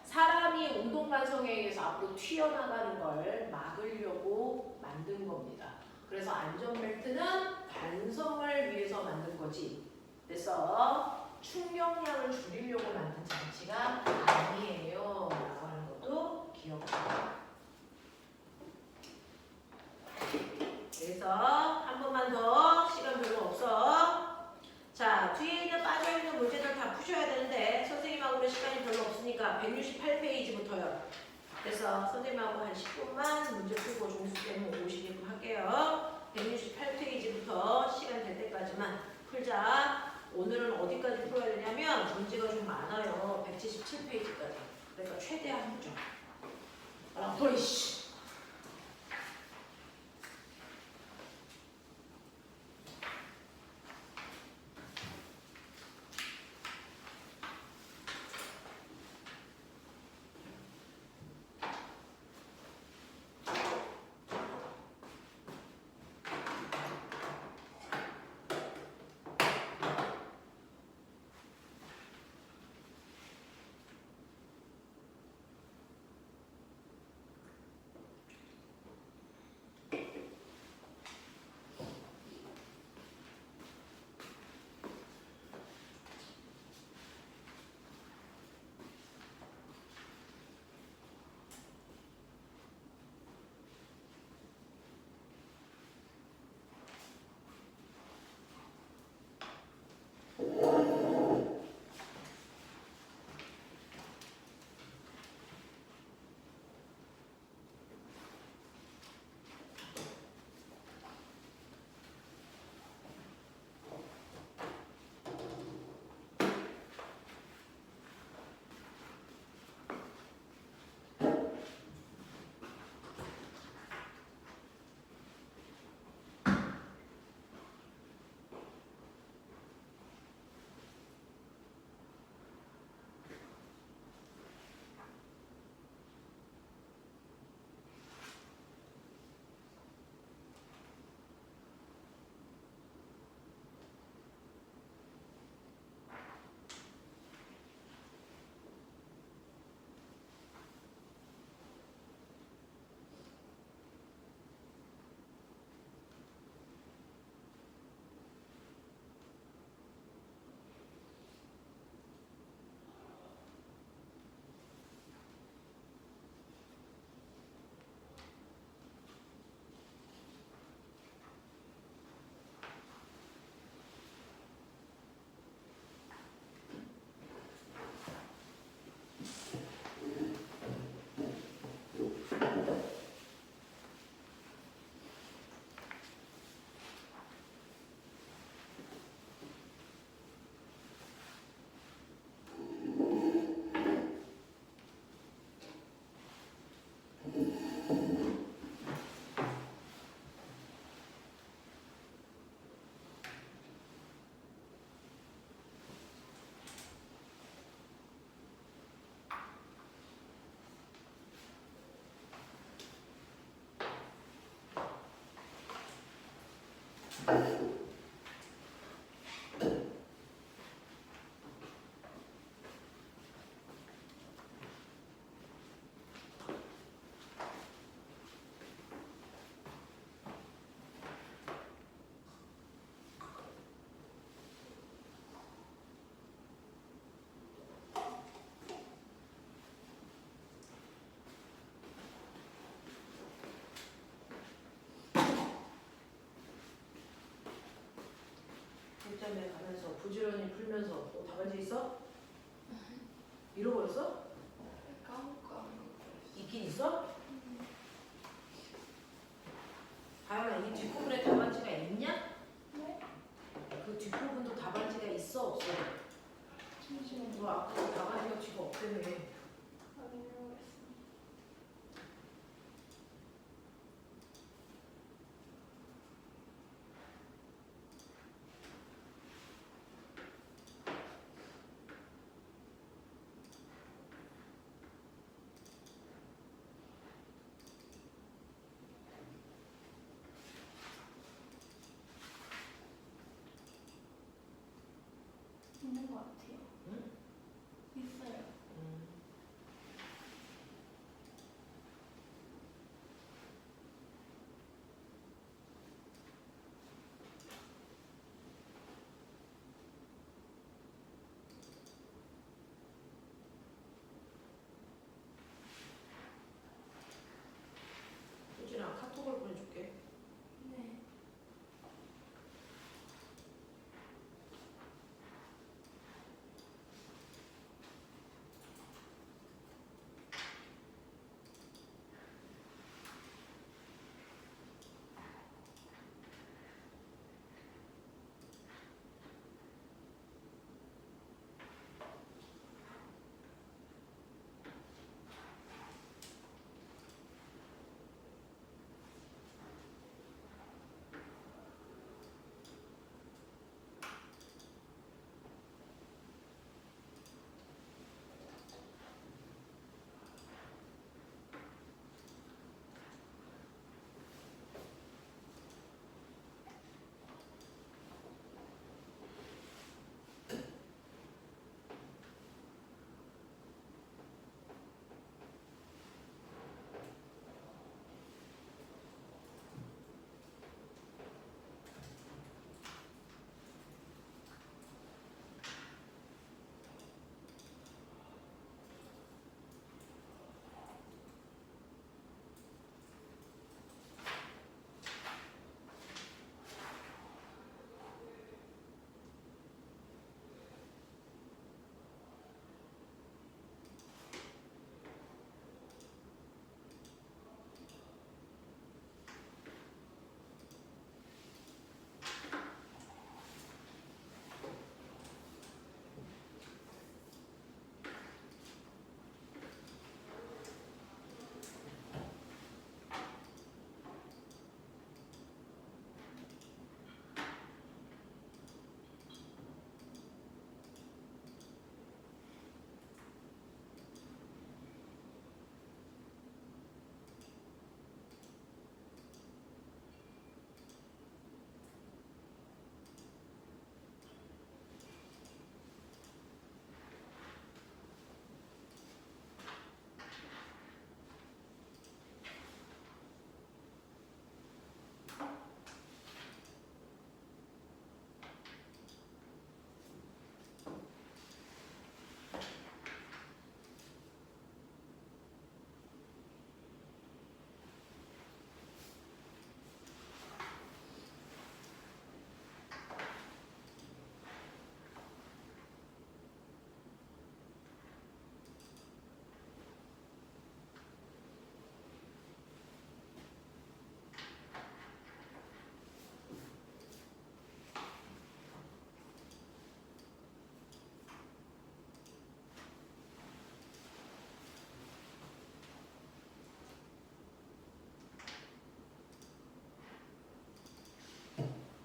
사람이 운동 관성에 의해서 앞으로 튀어나가는 걸 막으려고 만든 겁니다. 그래서 안전벨트는 관성을 위해서 만든 거지. 그래서 충격량을 줄이려고 만든 장치가 아니에요 라고 하는 것도 기억해요. 그래서 한 번만 더, 시간 별로 없어. 자, 뒤에 있는 빠져있는 문제들 다 푸셔야 되는데 선생님하고는 시간이 별로 없으니까 168페이지부터요. 그래서 선생님하고 한 10분만 문제 풀고 종수 때문에 52분 할게요. 168페이지부터 시간 될 때까지만 풀자. 오늘은 어디까지 풀어야 되냐면 문제가 좀 많아요. 177페이지까지. 그러니까 최대한 풀죠. 아, 보이씨. 시험에 가면서 부지런히 풀면서 또 답안지 있어? 잃어버렸어? 있긴 있어? 다현아 이 뒷부분에 답안지가 있냐? 네? 그 뒷부분도 답안지가 있어 없어? 잠시만요. 너 아까 그 답안지가 지금 없다며. 확인해보겠습니다. 있는 것 같아요. 응? 있어요. 효진아 카톡을 보내줄게. 네.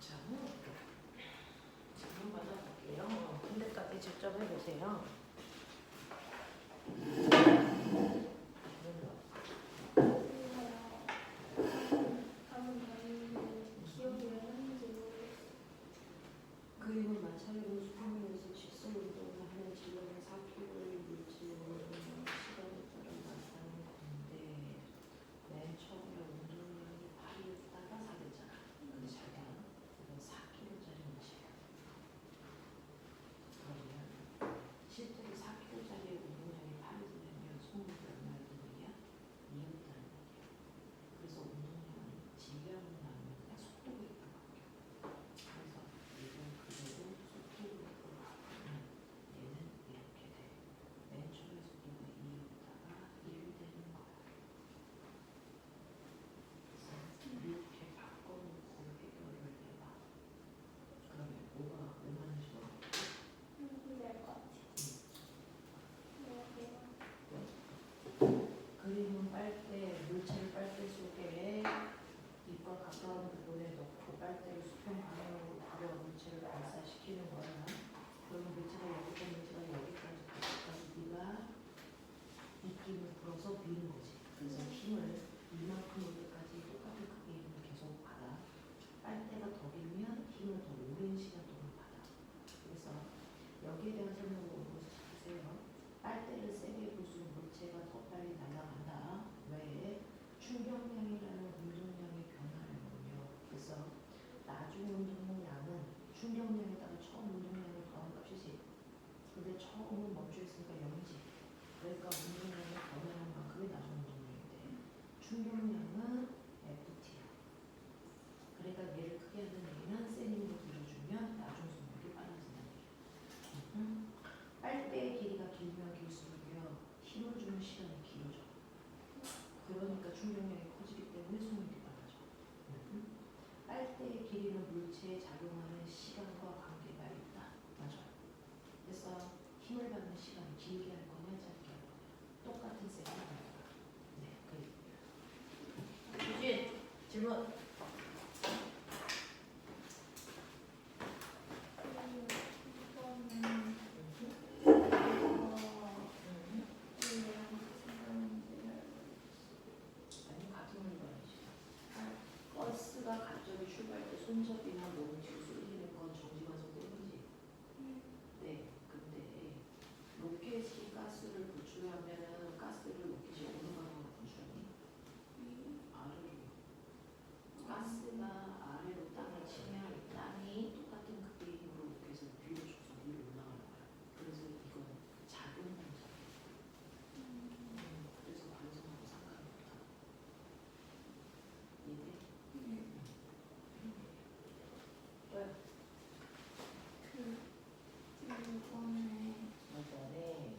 자, 질문 받아볼게요. 큰 데까지 직접 해보세요. 답은 봤는데 기억이 왜 나는지 모르겠어요. 그림은 마찰로 수평면에서 직선 운동을 하는 질량의 4kg를 유지하는 시간에 따라 나타나는 건데 맨 처음에 운동량이 8이었다가 4랬잖아. 근데 자기야 이건 4kg짜리 문제야. 그러면 실제 처음은 멈춰있으니까 0이지. 그러니까 운동량이 변하는 만큼이 나중 운동량인데 충격량은 FT야. 그러니까 얘를 크게 하는 얘기는 센 힘으로 들어주면 나중 속력이 빨라진다는 얘기야. 빨대의 길이가 길면 길수록요 힘을 주는 시간이 길어져. 그러니까 충격량이 커지기 때문에 속력이 빨라져. 빨대의 길이는 물체에 작용하는 시간과 관계가 있다. 맞아요. 그래서 힘을 받는 시간을 길게 할 거냐 짧게 할 거냐 똑같은 셈이 나옵니다. 네, 그 유진 질문. 아니 같은 물건이지. 버스가 갑자기 출발할 때 손잡이나 몸치고 쏠리는 건 정지관성 때문이지. 네, 근데 로켓이 가스를 분출하면은 가스를 로켓이 어느 방향으로 분출하니? 아래로. 가스가 아래로 땅을 치면 땅이 똑같은 극도의 힘으로 로켓을 뒤로 쳐서 위로 올라가는 거야. 그래서 이건 작용 현상이야. 그래서 관성하고 상관이 없다. 이해돼? 또요? 맞아네.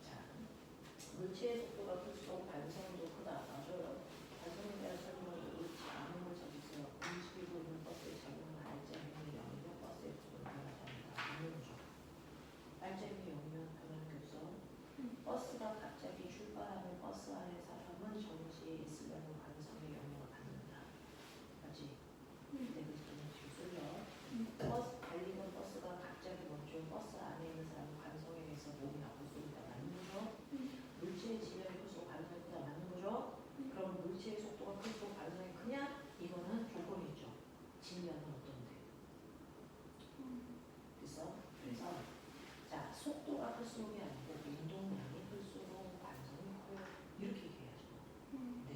자, 물체의 속도가 클수록 반성도 크다. 맞아요. 반성에 대한 설명을 옳지 않은 걸 적으세요. 움직이고 있는 버스의 작용은 알짜임이 0이고 버스의 속도는 변하지 않는다. 당연하죠. 알짜임이 0이면 변하는 게 없어. 버스가 갑자기 출발하는 버스 안의 사람은 정지에 있으려는 관성의 영향을 받는다. 맞지? 네, 그래서 좀 지금 쏠려. 버스 달리는 버스가 갑자기 멈춰 버스 안에 있는 사람은 관성에 의해서 몸이 아플 수 있다. 맞는 거죠? 물체의 질량이 클수록 반성이 크다. 맞는 거죠? 그럼 물체의 속도가 클수록 반성이 크냐? 이거는 조건이 있죠. 질량은 어떤데? 그래서 자, 속도가 클수록이 아니고 운동량이 클수록 반성이 커요. 이렇게 얘기해야죠. 네.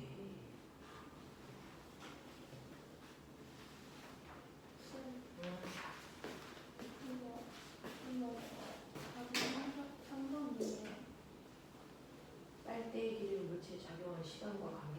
빨대의 길이는 물체에 작용하는 시간과 관계가